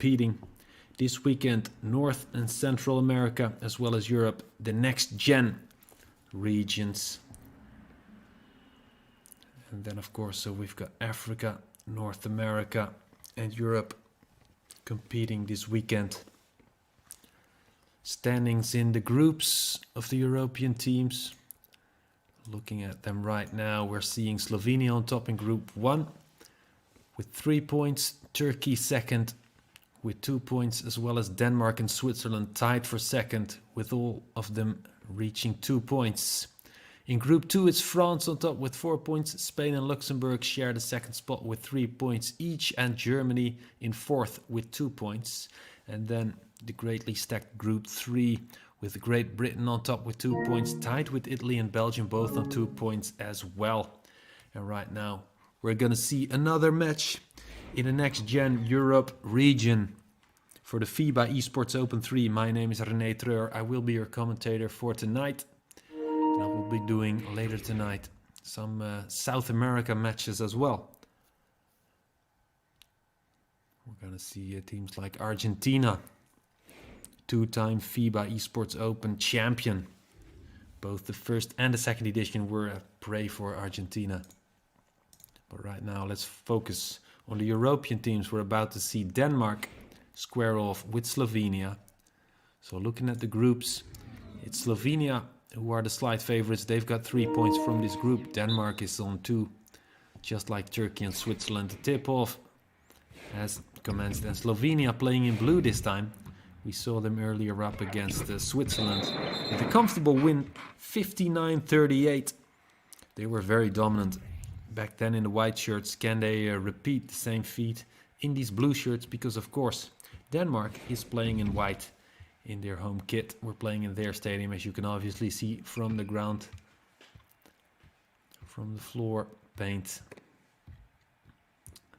competing this weekend, North and Central America, as well as Europe, the next gen regions. And then, of course, so we've got Africa, North America, and Europe competing this weekend. Standings in the groups of the European teams. Looking at them right now, we're seeing Slovenia on top in Group 1 with 3 points. Turkey second with 2 points, as well as Denmark and Switzerland tied for second, with all of them reaching 2 points. In Group 2, it's France on top with 4 points. Spain and Luxembourg share the second spot with 3 points each, and Germany in fourth with 2 points. And then the greatly stacked Group 3 with Great Britain on top with 2 points, tied with Italy and Belgium both on 2 points as well. And right now we're going to see another match in the next gen Europe region for the FIBA Esports Open 3. My name is René Treur. I will be your commentator for tonight. And I will be doing later tonight some South America matches as well. We're going to see teams like Argentina, two-time FIBA Esports Open champion. Both the first and the second edition were a prey for Argentina. But right now let's focus on the European teams. We're about to see Denmark square off with Slovenia. So looking at the groups, it's Slovenia who are the slight favorites. They've got 3 points from this group. Denmark is on 2, just like Turkey and Switzerland. The tip-off has commenced, and Slovenia playing in blue this time. We saw them earlier up against Switzerland with a comfortable win, 59-38. They were very dominant back then in the white shirts. Can they repeat the same feat in these blue shirts? Because of course Denmark is playing in white in their home kit. We're playing in their stadium, as you can obviously see from the ground, from the floor paint.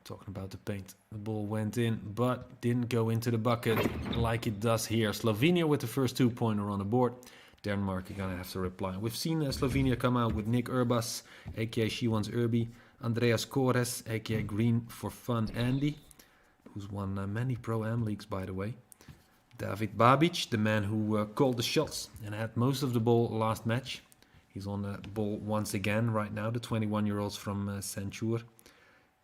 Talking about the paint, the ball went in but didn't go into the bucket like it does here. Slovenia with the first 2-pointer on the board. Denmark are gonna have to reply. We've seen Slovenia come out with Nick Urbas, aka She Wants Irby, Andreas Kores, aka Green for Fun Andy, who's won many Pro-Am leagues, by the way. David Babic, the man who called the shots and had most of the ball last match. He's on the ball once again right now, the 21-year-olds from Senčur,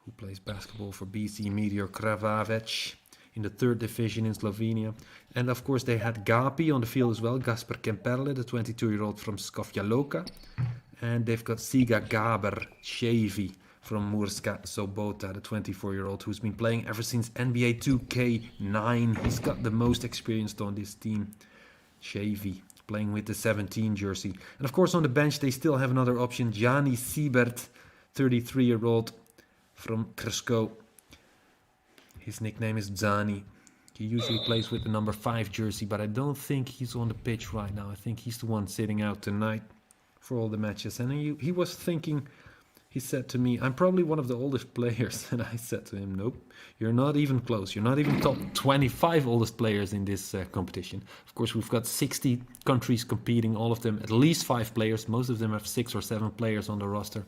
who plays basketball for BC Meteor Krvavec in the 3rd division in Slovenia. And of course they had Gapi on the field as well, Gasper Kemperle, the 22-year-old from Skofja Loka. And they've got Siga Gaber Chevy from Murska Sobota, the 24-year-old who's been playing ever since NBA 2K9. He's got the most experience on this team. Chevy playing with the 17 jersey. And of course on the bench they still have another option, Jani Siebert, 33-year-old from Krsko. His nickname is Zani. He usually plays with the number 5 jersey, but I don't think he's on the pitch right now. I think he's the one sitting out tonight for all the matches. And he was thinking, he said to me, I'm probably one of the oldest players. And I said to him, nope, you're not even close. You're not even top 25 oldest players in this competition. Of course, we've got 60 countries competing, all of them at least 5 players. Most of them have 6 or 7 players on the roster.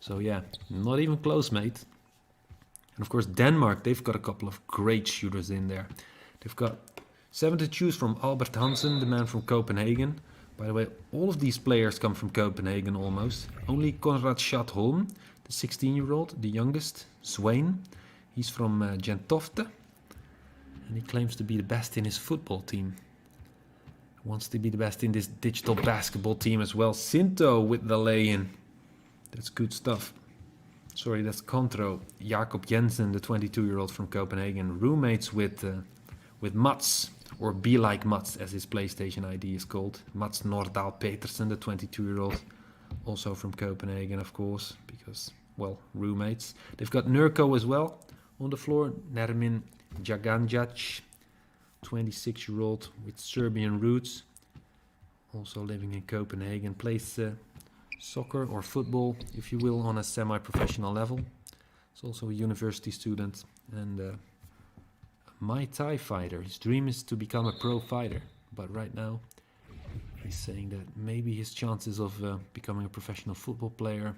So yeah, not even close, mate. And of course Denmark, they've got a couple of great shooters in there. They've got 7 to choose from. Albert Hansen, the man from Copenhagen. By the way, all of these players come from Copenhagen almost. Only Konrad Schatholm, the 16-year-old, the youngest, Swain. He's from Gentofte. And he claims to be the best in his football team. He wants to be the best in this digital basketball team as well. Sinto with the lay-in. That's good stuff. Sorry, that's Contro. Jakob Jensen, the 22-year-old from Copenhagen, roommates with Mats, or Be Like Mats, as his PlayStation ID is called. Mats Nordahl Petersen, the 22-year-old, also from Copenhagen, of course, because, well, roommates. They've got Nurko as well on the floor. Nermin Jaganjac, 26-year-old with Serbian roots, also living in Copenhagen, plays soccer or football, if you will, on a semi-professional level. He's also a university student and a Muay Thai fighter. His dream is to become a pro fighter, but right now he's saying that maybe his chances of becoming a professional football player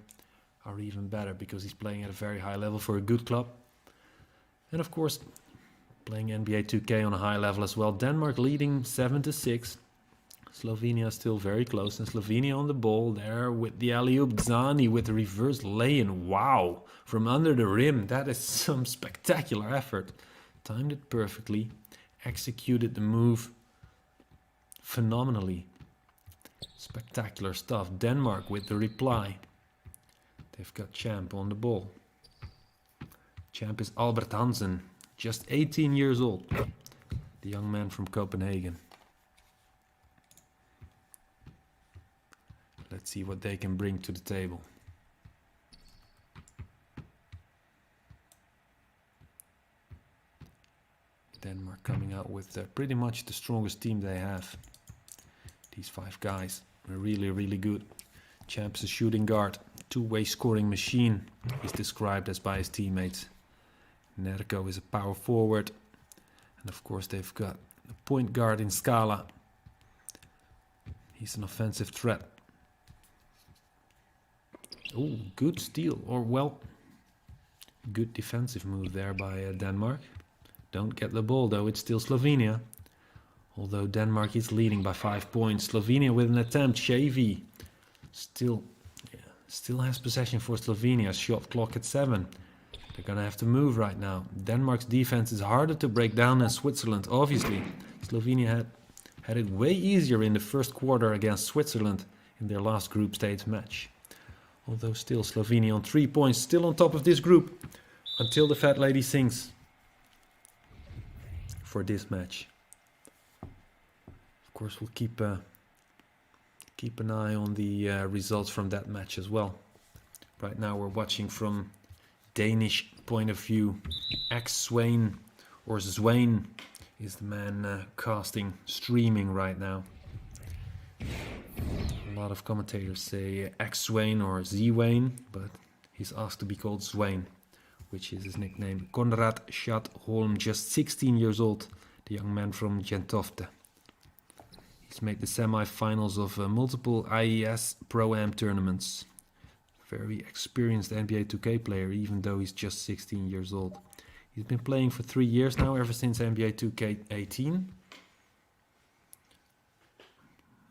are even better because he's playing at a very high level for a good club. And of course, playing NBA 2K on a high level as well. Denmark leading 7-6. Slovenia still very close, and Slovenia on the ball there with the alley-oop. Zani with the reverse lay-in. Wow, from under the rim. That is some spectacular effort. Timed it perfectly, executed the move phenomenally. Spectacular stuff. Denmark with the reply. They've got Champ on the ball. Champ is Albert Hansen, just 18 years old. The young man from Copenhagen. Let's see what they can bring to the table. Denmark coming out with pretty much the strongest team they have. These 5 guys are really, really good. Champ's a shooting guard, two-way scoring machine, he's described as by his teammates. Nerko is a power forward. And of course they've got a point guard in Scala. He's an offensive threat. Oh, good steal, or well, good defensive move there by Denmark. Don't get the ball though, it's still Slovenia. Although Denmark is leading by 5 points. Slovenia with an attempt, Shavy. Still has possession for Slovenia, shot clock at 7. They're gonna have to move right now. Denmark's defense is harder to break down than Switzerland, obviously. Slovenia had it way easier in the first quarter against Switzerland in their last group stage match. Although still Slovenia on 3 points, still on top of this group. Until the fat lady sings. For this match. Of course we'll keep an eye on the results from that match as well. Right now we're watching from Danish point of view. X-Swain, or Zwain, is the man streaming right now. A lot of commentators say X-Swain or Z-Wayne, but he's asked to be called Zwain, which is his nickname. Konrad Schatholm, just 16 years old, the young man from Gentofte. He's made the semi-finals of multiple IES Pro-Am tournaments. Very experienced NBA 2K player, even though he's just 16 years old. He's been playing for 3 years now, ever since NBA 2K18.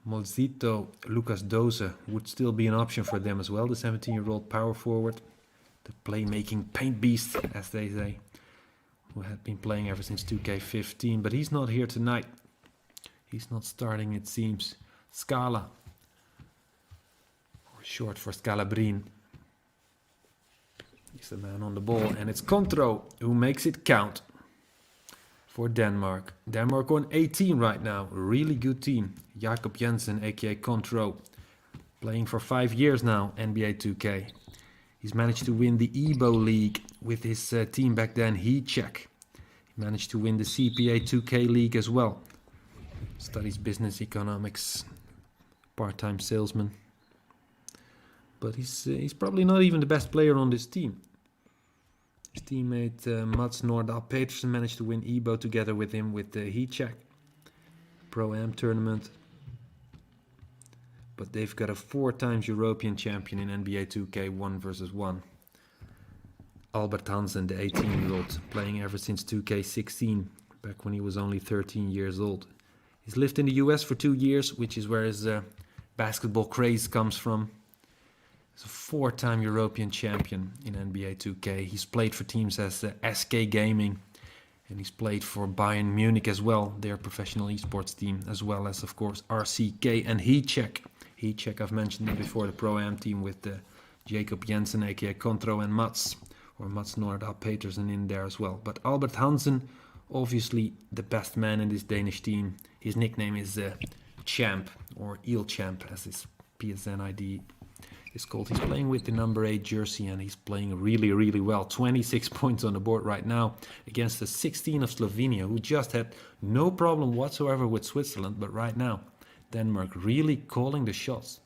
Molzito Lucas Doze would still be an option for them as well, the 17-year-old power forward. The playmaking paint beast, as they say, who had been playing ever since 2K15, but he's not here tonight. He's not starting, it seems. Scala, or short for Scalabrin. He's the man on the ball, and it's Contro who makes it count for Denmark. Denmark on 18 right now, a really good team. Jakob Jensen, aka Contro, playing for 5 years now, NBA 2K. He's managed to win the EBO League with his team back then, Heatcheck. He managed to win the CPA 2K League as well. Studies business economics, part-time salesman. But he's probably not even the best player on this team. His teammate Mats Nordahl Petersen managed to win EBO together with him with the Heatcheck Pro-Am tournament. But they've got a 4 times European champion in NBA 2K 1 vs 1. Albert Hansen, the 18-year-old, playing ever since 2K16, back when he was only 13 years old. He's lived in the US for 2 years, which is where his basketball craze comes from. He's a 4-time European champion in NBA 2K. He's played for teams as SK Gaming, and he's played for Bayern Munich as well, their professional esports team, as well as, of course, RCK and Heatcheck. Heatcheck, I've mentioned it before, the Pro-Am team with Jakob Jensen, aka Contro, and Mats Nordahl Petersen in there as well. But Albert Hansen, obviously the best man in this Danish team. His nickname is Champ, or Eel Champ, as his PSN ID is called. He's playing with the number 8 jersey, and he's playing really, really well. 26 points on the board right now against the 16 of Slovenia, who just had no problem whatsoever with Switzerland. But right now, Denmark really calling the shots.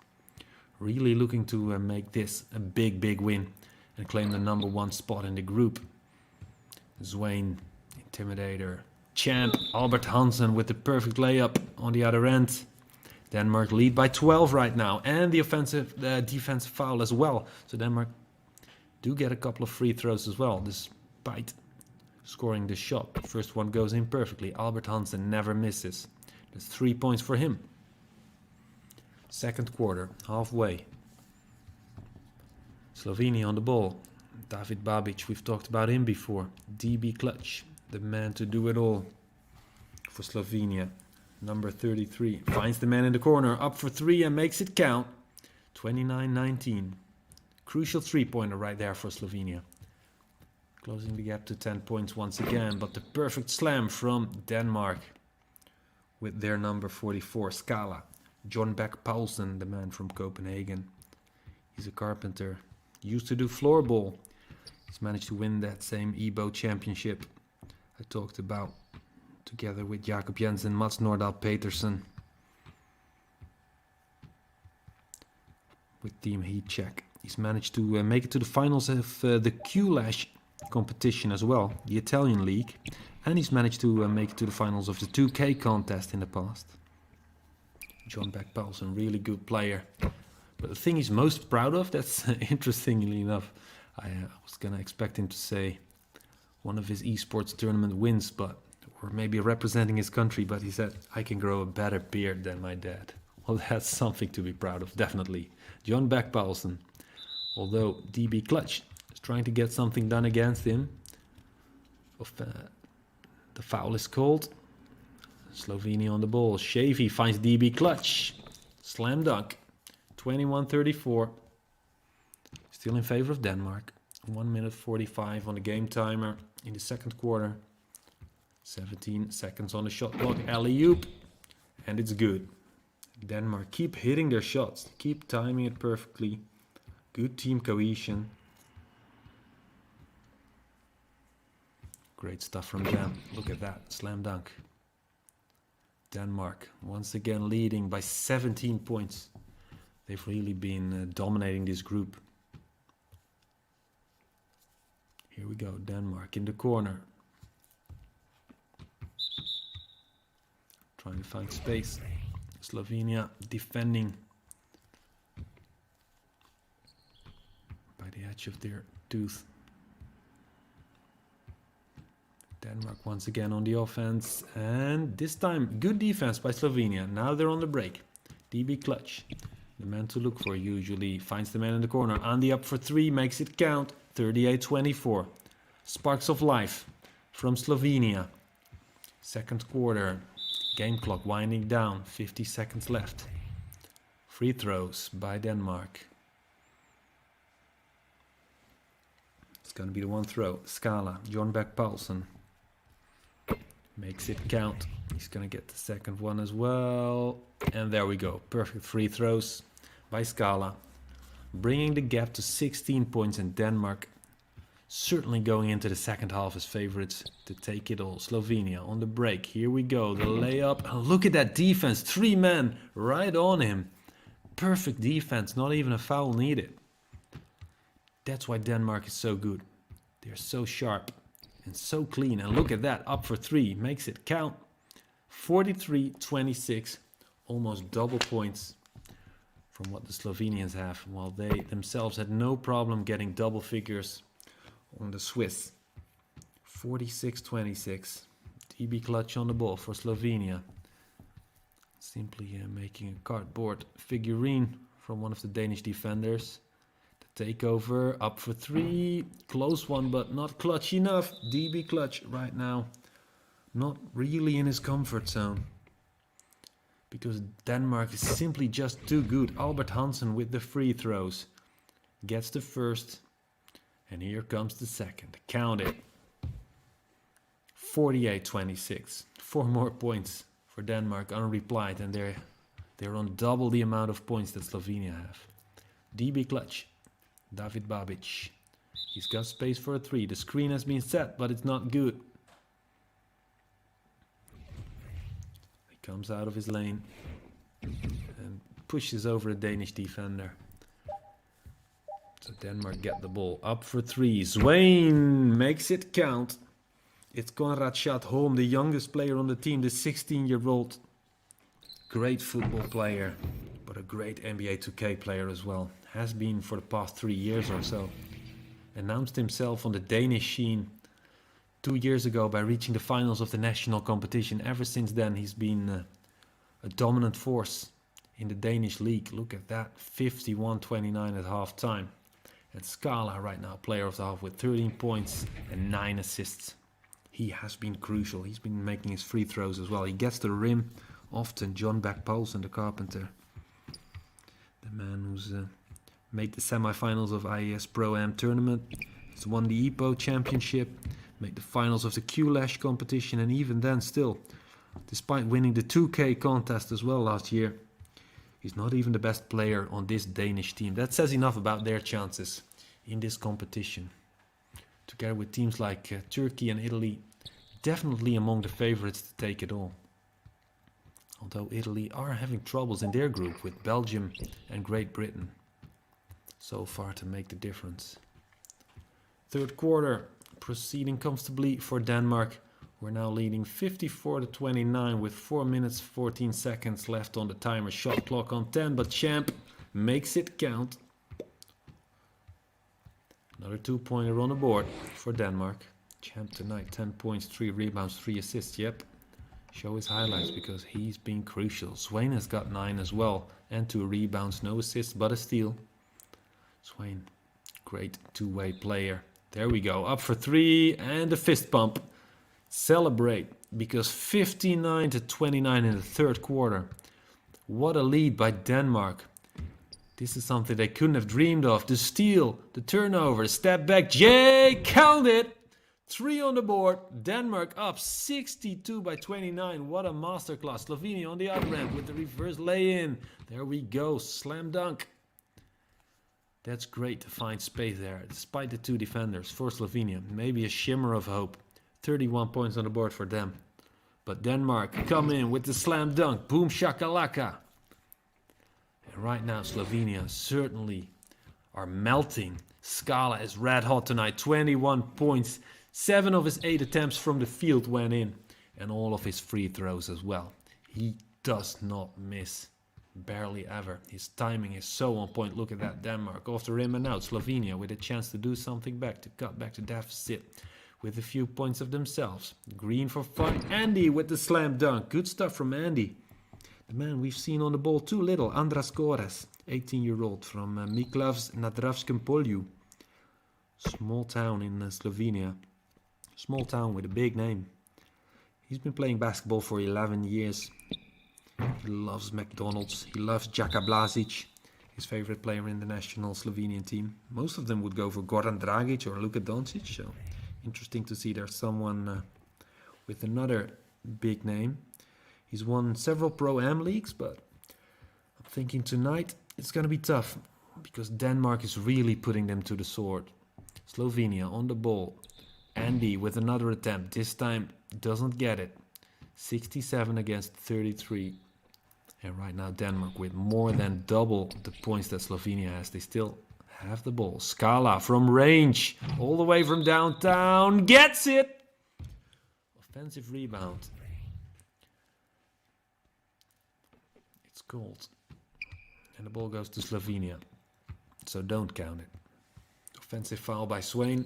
Really looking to make this a big, big win and claim the number 1 spot in the group. Zwain, Intimidator, Champ, Albert Hansen with the perfect layup on the other end. Denmark lead by 12 right now, and the defensive foul as well. So Denmark do get a couple of free throws as well, despite scoring the shot. The first one goes in perfectly. Albert Hansen never misses. That's 3 points for him. Second quarter, halfway. Slovenia on the ball. David Babic, we've talked about him before. DB Clutch, the man to do it all for Slovenia. Number 33 finds the man in the corner, up for three and makes it count. 29-19. Crucial three-pointer right there for Slovenia. Closing the gap to 10 points once again, but the perfect slam from Denmark with their number 44, Scala. John Beck Paulsen, the man from Copenhagen. He's a carpenter. Used to do floorball. He's managed to win that same EBO championship I talked about, together with Jakob Jensen, Mats Nordahl Petersen, with Team Heat Check. He's managed to make it to the finals of the Q-Lash competition as well, the Italian league, and he's managed to make it to the finals of the 2K contest in the past. John Beck Paulsen, really good player. But the thing he's most proud of, that's interestingly enough, I was gonna expect him to say one of his esports tournament wins, or maybe representing his country, but he said, I can grow a better beard than my dad. Well, that's something to be proud of, definitely. John Beck Paulsen. Although DB Clutch is trying to get something done against him. The foul is called. Slovenia on the ball. Shavy finds DB Clutch. Slam dunk. 21-34. Still in favor of Denmark. 1 minute 45 on the game timer in the second quarter. 17 seconds on the shot clock. Alley-oop. And it's good. Denmark keep hitting their shots. Keep timing it perfectly. Good team cohesion. Great stuff from them. Look at that. Slam dunk. Denmark once again leading by 17 points. They've really been dominating this group. Here we go. Denmark in the corner. Trying to find space. Slovenia defending by the edge of their tooth. Denmark once again on the offense, and this time good defense by Slovenia. Now they're on the break. DB Clutch, the man to look for usually, finds the man in the corner. Andy up for three, makes it count. 38-24. Sparks of life from Slovenia. Second quarter. Game clock winding down. 50 seconds left. Free throws by Denmark. It's going to be the one throw. Scala, John Beck Paulsen. Makes it count. He's going to get the second one as well. And there we go. Perfect free throws by Scala. Bringing the gap to 16 points, in Denmark certainly going into the second half as favorites to take it all. Slovenia on the break. Here we go. The layup. And look at that defense. 3 men right on him. Perfect defense. Not even a foul needed. That's why Denmark is so good. They're so sharp and so clean. And look at that. Up for 3. Makes it count. 43-26. Almost double points from what the Slovenians have, while they themselves had no problem getting double figures on the Swiss. 46-26. DB Clutch on the ball for Slovenia. Simply making a cardboard figurine from one of the Danish defenders. The takeover, up for 3. Close one, but not clutch enough. DB Clutch right now not really in his comfort zone, because Denmark is simply just too good. Albert Hansen with the free throws. Gets the first. And here comes the second. Count it. 48-26. 4 more points for Denmark unreplied. And they're on double the amount of points that Slovenia have. DB Clutch. David Babic. He's got space for a 3. The screen has been set, but it's not good. He comes out of his lane and pushes over a Danish defender. So Denmark get the ball. Up for 3. Swain makes it count. It's Konrad Schaatholm, the youngest player on the team, the 16-year-old. Great football player, but a great NBA 2K player as well. Has been for the past 3 years or so. Announced himself on the Danish scene 2 years ago by reaching the finals of the national competition. Ever since then, he's been a dominant force in the Danish league. Look at that, 51-29 at halftime. And Scala right now, player of the half with 13 points and 9 assists. He has been crucial. He's been making his free throws as well. He gets to the rim often. John Beck-Poulsen, the carpenter. The man who's made the semi-finals of IES Pro-Am tournament. He's won the EPO championship. Made the finals of the Q-Lash competition. And even then still, despite winning the 2K contest as well last year, he's not even the best player on this Danish team. That says enough about their chances in this competition. Together with teams like Turkey and Italy, definitely among the favorites to take it all. Although Italy are having troubles in their group with Belgium and Great Britain. So far to make the difference. Third quarter, proceeding comfortably for Denmark. We're now leading 54-29 with 4 minutes 14 seconds left on the timer. Shot clock on 10, but Champ makes it count. Another 2-pointer on the board for Denmark. Champ tonight, 10 points, 3 rebounds, 3 assists. Yep, show his highlights because he's been crucial. Swain has got 9 as well and 2 rebounds, no assists but a steal. Swain, great two-way player. There we go, up for 3 and a fist pump. Celebrate, because 59-29 in the third quarter. What a lead by Denmark. This is something they couldn't have dreamed of. The steal, the turnover, step back, Jay, count it! 3 on the board. Denmark up 62-29. What a masterclass. Slovenia on the other end with the reverse lay-in. There we go, slam dunk. That's great to find space there, despite the 2 defenders for Slovenia. Maybe a shimmer of hope. 31 points on the board for them. But Denmark come in with the slam dunk. Boom shakalaka. And right now Slovenia certainly are melting. Scala is red hot tonight. 21 points. 7 of his 8 attempts from the field went in. And all of his free throws as well. He does not miss. Barely ever. His timing is so on point. Look at that. Denmark off the rim and out. Slovenia with a chance to do something back. To cut back to deficit. With a few points of themselves. Green for fun. Andy with the slam dunk. Good stuff from Andy. The man we've seen on the ball too little. Andras Kores, 18-year-old from Miklavs na Dravskem Polju. Small town in Slovenia. Small town with a big name. He's been playing basketball for 11 years. He loves McDonald's. He loves Jaka Blazic, his favorite player in the national Slovenian team. Most of them would go for Goran Dragic or Luka Doncic. So interesting to see there's someone with another big name. He's won several Pro-Am leagues, but I'm thinking tonight it's going to be tough because Denmark is really putting them to the sword. Slovenia on the ball. Andy with another attempt. This time doesn't get it. 67 against 33. And right now Denmark with more than double the points that Slovenia has. They still have the ball. Scala from range. All the way from downtown. Gets it! Offensive rebound. It's called. And the ball goes to Slovenia. So don't count it. Offensive foul by Swain.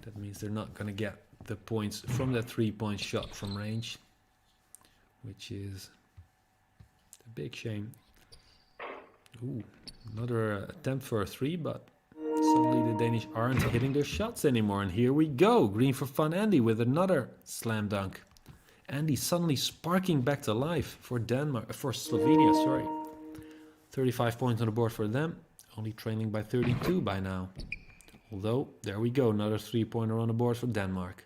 That means they're not going to get the points from that 3-point shot from range. Which is a big shame. Ooh, another attempt for a 3, but suddenly the Danish aren't hitting their shots anymore. And here we go. Green for fun Andy with another slam dunk. Andy suddenly sparking back to life for Slovenia, sorry. 35 points on the board for them. Only trailing by 32 by now. Although, there we go. Another 3-pointer on the board for Denmark.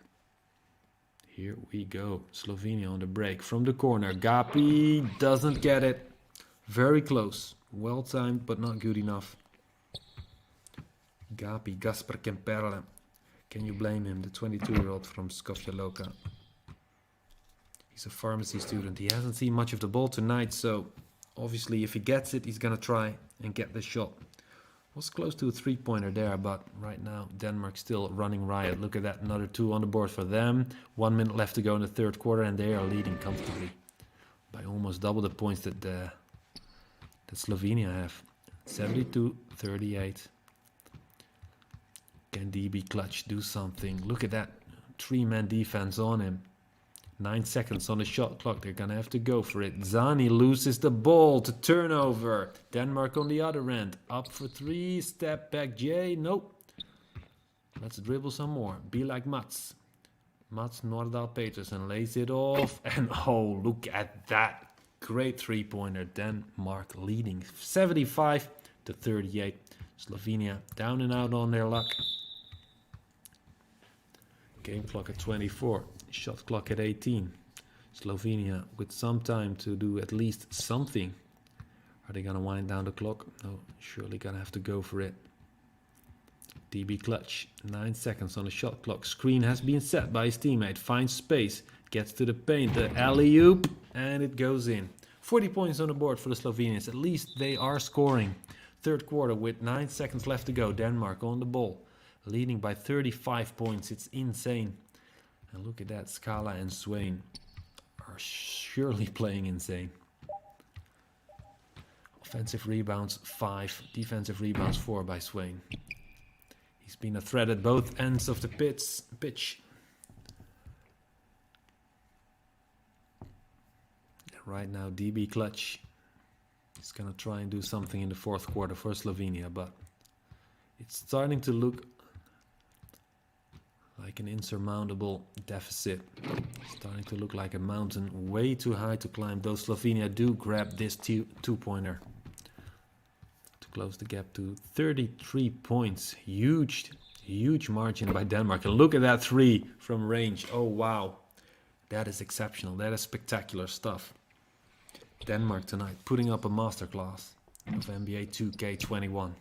Here we go. Slovenia on the break from the corner. Gapi doesn't get it. Very close. Well timed, but not good enough. Gapi, Gaspar Kemperle. Can you blame him? The 22-year-old from Skopje Loka. He's a pharmacy student. He hasn't seen much of the ball tonight, so obviously if he gets it, he's going to try and get the shot. Was close to a 3-pointer there, but right now Denmark still running riot. Look at that, another 2 on the board for them. 1 minute left to go in the third quarter, and they are leading comfortably by almost double the points that Slovenia have. 72-38. Can DB Clutch do something? Look at that. 3-man defense on him. 9 seconds on the shot clock. They're gonna have to go for it. Zani loses the ball to turnover. Denmark on the other end. Up for 3. Step back J. Nope. Let's dribble some more. Be like Mats. Mats Nordahl Petersen lays it off. And oh, look at that. Great 3-pointer. Denmark leading 75-38. Slovenia down and out on their luck. Game clock at 24. Shot clock at 18. Slovenia with some time to do at least something. Are they going to wind down the clock? No, surely going to have to go for it. DB clutch. 9 seconds on the shot clock. Screen has been set by his teammate. Finds space. Gets to the paint. The alley-oop. And it goes in. 40 points on the board for the Slovenians. At least they are scoring. Third quarter with 9 seconds left to go. Denmark on the ball. Leading by 35 points. It's insane. And look at that. Scala and Swain are surely playing insane. Offensive rebounds 5. Defensive rebounds 4 by Swain. He's been a threat at both ends of the pitch. Right now, DB clutch. He's going to try and do something in the fourth quarter for Slovenia, but it's starting to look like an insurmountable deficit. Starting to look like a mountain way too high to climb, though Slovenia do grab this two-pointer to close the gap to 33 points. Huge margin by Denmark. And look at that 3 from range. Oh, wow. That is exceptional. That is spectacular stuff. Denmark tonight putting up a masterclass of NBA 2K21.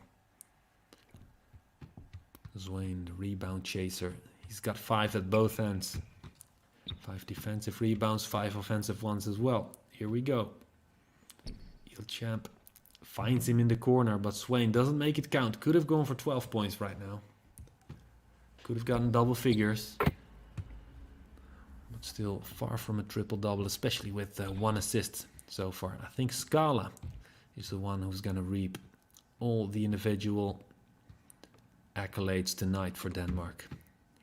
Swain, the rebound chaser. He's got 5 at both ends. 5 defensive rebounds, 5 offensive ones as well. Here we go. Ilchamp finds him in the corner, but Swain doesn't make it count. Could have gone for 12 points right now. Could have gotten double figures. But still far from a triple-double, especially with 1 assist so far. I think Scala is the one who's going to reap all the individual accolades tonight for Denmark.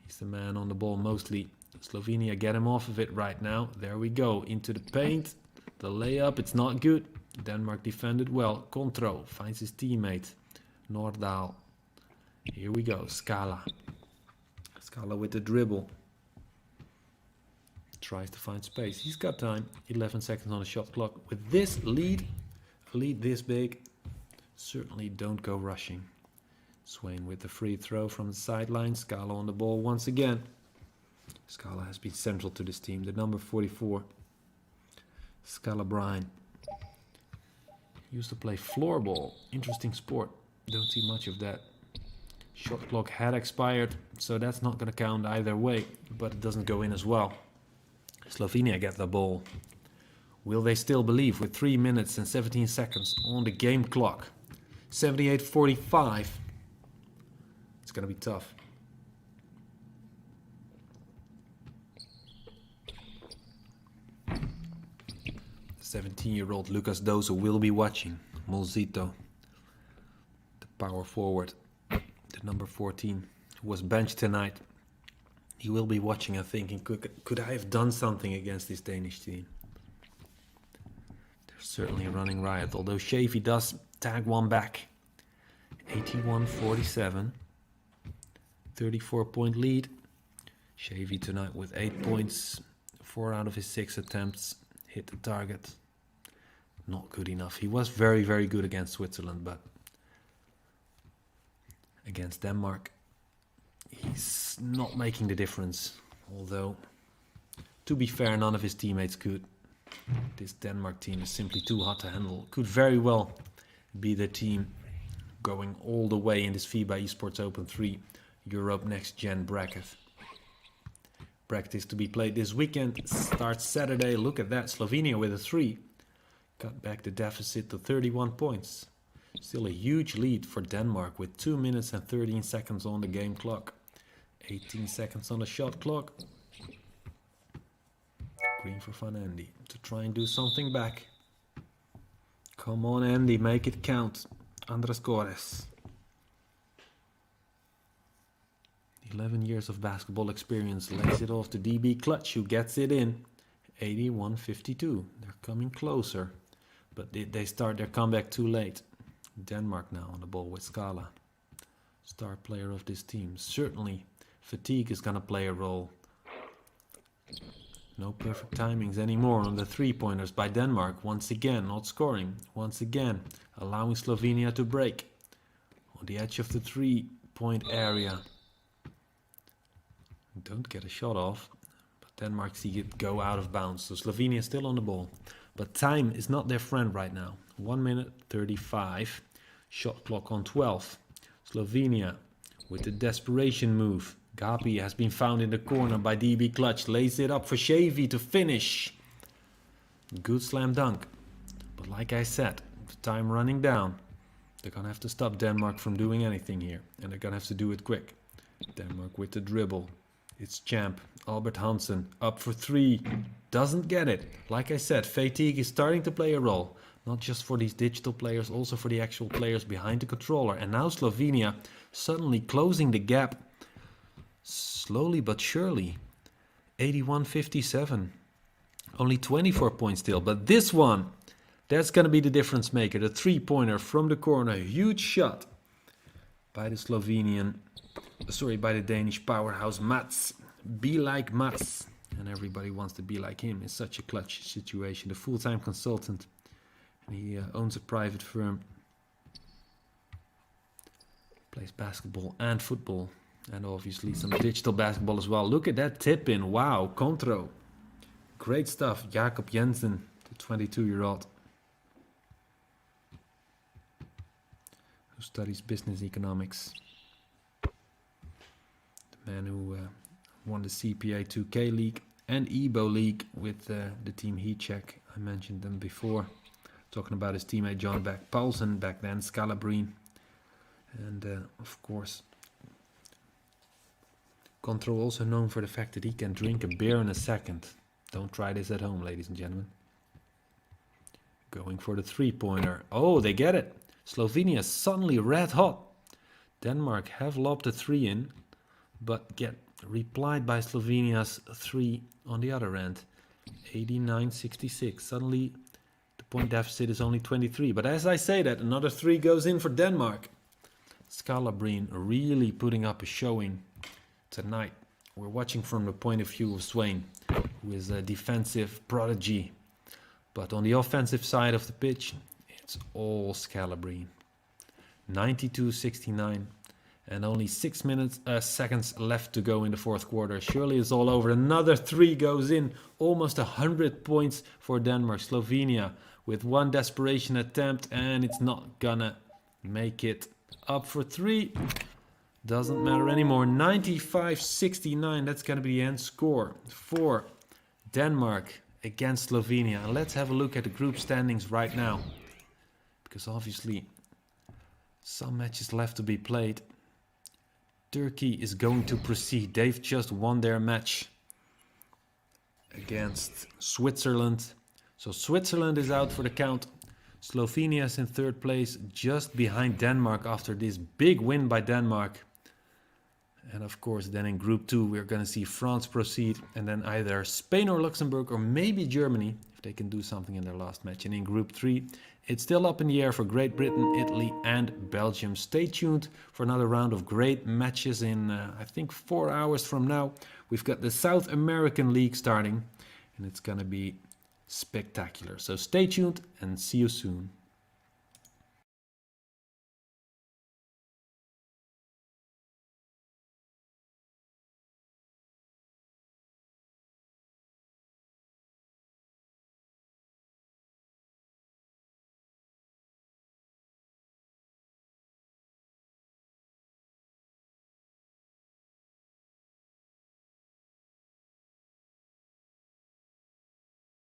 He's the man on the ball mostly. Slovenia get him off of it right now. There we go. Into the paint. The layup. It's not good. Denmark defended well. Contro finds his teammate. Nordahl. Here we go. Scala. Scala with the dribble. Tries to find space. He's got time. 11 seconds on the shot clock. With this lead this big, certainly don't go rushing. Swain with the free throw from the sideline. Scala on the ball once again. Scala has been central to this team. The number 44. Scala Brine. Used to play floorball. Interesting sport. Don't see much of that. Shot clock had expired, so that's not going to count either way. But it doesn't go in as well. Slovenia get the ball. Will they still believe with 3 minutes and 17 seconds on the game clock? 78-45. It's going to be tough. The 17-year-old Lucas Dozo will be watching. Molzito, the power forward, the number 14, who was benched tonight. He will be watching and thinking, could I have done something against this Danish team? They're certainly running riot, although Shavy does tag one back. 81-47. 34-point lead. Shavy tonight with 8 points. 4 out of his 6 attempts hit the target. Not good enough. He was very, very good against Switzerland, but against Denmark, he's not making the difference. Although, to be fair, none of his teammates could. This Denmark team is simply too hot to handle. Could very well be the team going all the way in this FIBA Esports Open 3 Europe Next Gen bracket. Practice to be played this weekend. Starts Saturday. Look at that. Slovenia with a 3. Cut back the deficit to 31 points. Still a huge lead for Denmark with 2 minutes and 13 seconds on the game clock. 18 seconds on the shot clock. Green for Van Andy to try and do something back. Come on, Andy, make it count. Andras Gores. 11 years of basketball experience. Lays it off to DB Clutch, who gets it in. 81-52. They're coming closer. But they start their comeback too late. Denmark now on the ball with Scala. Star player of this team. Certainly fatigue is going to play a role. No perfect timings anymore on the three-pointers by Denmark. Once again, not scoring. Once again, allowing Slovenia to break. On the edge of the three-point area. Don't get a shot off. But Denmark see it go out of bounds. So Slovenia is still on the ball. But time is not their friend right now. 1 minute 35. Shot clock on 12. Slovenia with the desperation move. Gapi has been found in the corner by DB Clutch. Lays it up for Shavy to finish. Good slam dunk. But like I said, the time running down. They're going to have to stop Denmark from doing anything here. And they're going to have to do it quick. Denmark with the dribble. It's champ Albert Hansen up for three. Doesn't get it. Like I said, fatigue is starting to play a role. Not just for these digital players, also for the actual players behind the controller. And now Slovenia suddenly closing the gap. Slowly but surely. 81-57. Only 24 points still. But this one, that's going to be the difference maker. The three-pointer from the corner. Huge shot by the Danish powerhouse Mats. Be like Mats. And everybody wants to be like him. It's such a clutch situation. The full-time consultant. And he owns a private firm. Plays basketball and football. And obviously some digital basketball as well. Look at that tip in. Wow, Contro. Great stuff. Jakob Jensen, the 22-year-old. Who studies business economics. The man who won the CPA 2K League and EBO League with the team Heatcheck. I mentioned them before. Talking about his teammate John Beck Paulsen back then, Scalabrine. And of course, Contro also known for the fact that he can drink a beer in a second. Don't try this at home, ladies and gentlemen. Going for the three-pointer. Oh, they get it. Slovenia suddenly red hot. Denmark have lobbed the three in, but get replied by Slovenia's three on the other end. 89-66. Suddenly, the point deficit is only 23. But as I say that, another three goes in for Denmark. Scalabrine really putting up a showing tonight. We're watching from the point of view of Swain, who is a defensive prodigy. But on the offensive side of the pitch, it's all Scalabrine. 92-69 and only 6 seconds left to go in the fourth quarter. Surely it's all over. Another three goes in. Almost 100 points for Denmark. Slovenia with one desperation attempt, and it's not gonna make it. Up for three. Doesn't matter anymore. 95-69. That's going to be the end score for Denmark against Slovenia. And let's have a look at the group standings right now. Because obviously some matches left to be played. Turkey is going to proceed. They've just won their match against Switzerland. So Switzerland is out for the count. Slovenia is in third place, just behind Denmark after this big win by Denmark. And of course, then in Group 2, we're going to see France proceed. And then either Spain or Luxembourg or maybe Germany, if they can do something in their last match. And in Group 3, it's still up in the air for Great Britain, Italy and Belgium. Stay tuned for another round of great matches in, I think, 4 hours from now. We've got the South American League starting. And it's going to be spectacular. So stay tuned and see you soon.